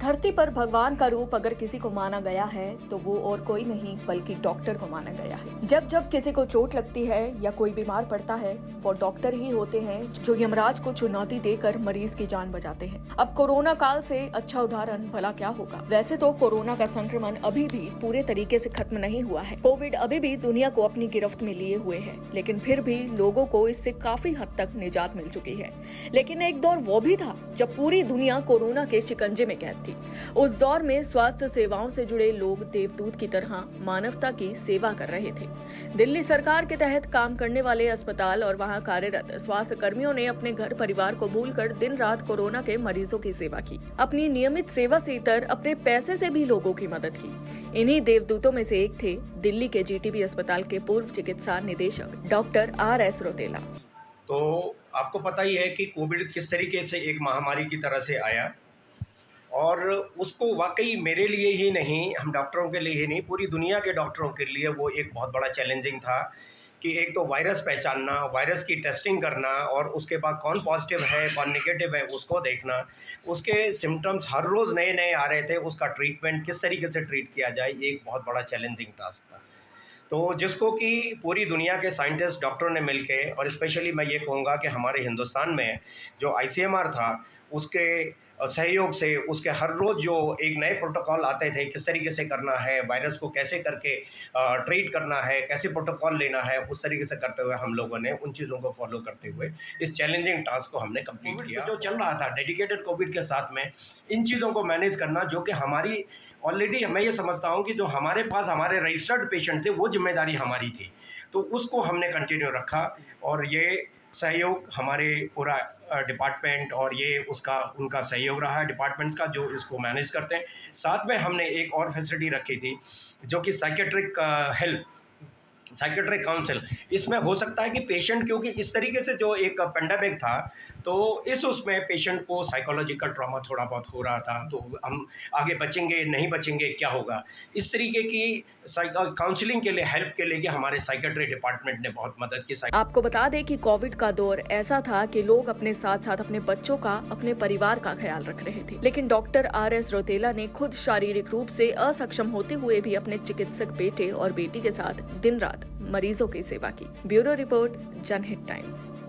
धरती पर भगवान का रूप अगर किसी को माना गया है तो वो और कोई नहीं बल्कि डॉक्टर को माना गया है। जब जब किसी को चोट लगती है या कोई बीमार पड़ता है, वो डॉक्टर ही होते हैं जो यमराज को चुनौती देकर मरीज की जान बचाते हैं। अब कोरोना काल से अच्छा उदाहरण भला क्या होगा। वैसे तो कोरोना का संक्रमण अभी भी पूरे तरीके से खत्म नहीं हुआ है। कोविड अभी भी दुनिया को अपनी गिरफ्त में लिए हुए है, लेकिन फिर भी लोगों को इससे काफी हद तक निजात मिल चुकी है। लेकिन एक दौर वो भी था जब पूरी दुनिया कोरोना के शिकंजे में कैद थी। उस दौर में स्वास्थ्य सेवाओं से जुड़े लोग देवदूत की तरह मानवता की सेवा कर रहे थे। दिल्ली सरकार के तहत काम करने वाले अस्पताल और वहां कार्यरत स्वास्थ्य कर्मियों ने अपने घर परिवार को भूलकर दिन रात कोरोना के मरीजों की सेवा की। अपनी नियमित सेवा से इतर अपने पैसे से भी लोगों की मदद की। इन्हीं देवदूतों में से एक थे दिल्ली के जीटीबी अस्पताल के पूर्व चिकित्सा निदेशक डॉक्टर RS रोतेला। तो आपको पता ही है कि कोविड किस तरीके से एक महामारी की तरह से आया, और उसको वाकई मेरे लिए ही नहीं, हम डॉक्टरों के लिए ही नहीं, पूरी दुनिया के डॉक्टरों के लिए वो एक बहुत बड़ा चैलेंजिंग था कि एक तो वायरस पहचानना, वायरस की टेस्टिंग करना, और उसके बाद कौन पॉजिटिव है कौन नेगेटिव है उसको देखना, उसके सिम्टम्स हर रोज़ नए नए आ रहे थे, उसका ट्रीटमेंट किस तरीके से ट्रीट किया जाए, एक बहुत बड़ा चैलेंजिंग टास्क था। तो जिसको कि पूरी दुनिया के साइंटिस्ट डॉक्टरों ने मिलके, और स्पेशली मैं ये कहूँगा कि हमारे हिंदुस्तान में जो ICMR था उसके सहयोग से, उसके हर रोज़ जो एक नए प्रोटोकॉल आते थे, किस तरीके से करना है, वायरस को कैसे करके ट्रीट करना है, कैसे प्रोटोकॉल लेना है, उस तरीके से करते हुए हम लोगों ने उन चीज़ों को फॉलो करते हुए इस चैलेंजिंग टास्क को हमने कंप्लीट किया। जो चल रहा था डेडिकेटेड कोविड के साथ में इन चीज़ों को मैनेज करना, जो कि हमारी ऑलरेडी, मैं ये समझता हूँ कि जो हमारे पास हमारे रजिस्टर्ड पेशेंट थे वो जिम्मेदारी हमारी थी, तो उसको हमने कंटिन्यू रखा। और ये सहयोग हमारे पूरा डिपार्टमेंट और ये उसका उनका सहयोग रहा है डिपार्टमेंट्स का जो इसको मैनेज करते हैं। साथ में हमने एक और फैसिलिटी रखी थी जो कि साइकेट्रिक हेल्प, साइकेट्रिक काउंसिल। इसमें हो सकता है कि पेशेंट, क्योंकि इस तरीके से जो एक पेंडेमिक था, तो उसमें पेशेंट को साइकोलॉजिकल ट्रॉमा थोड़ा बहुत हो रहा था, तो हम आगे बचेंगे नहीं बचेंगे क्या होगा, इस तरीके की काउंसलिंग के लिए, हेल्प के लिए हमारे साइकेट्री डिपार्टमेंट ने बहुत मदद की। आपको बता दें कि कोविड का दौर ऐसा था कि लोग अपने साथ साथ अपने बच्चों का, अपने परिवार का ख्याल रख रहे थे, लेकिन डॉक्टर RS रोतेला ने खुद शारीरिक रूप से असक्षम होते हुए भी अपने चिकित्सक बेटे और बेटी के साथ दिन रात मरीजों की सेवा की। ब्यूरो रिपोर्ट, जनहित टाइम्स।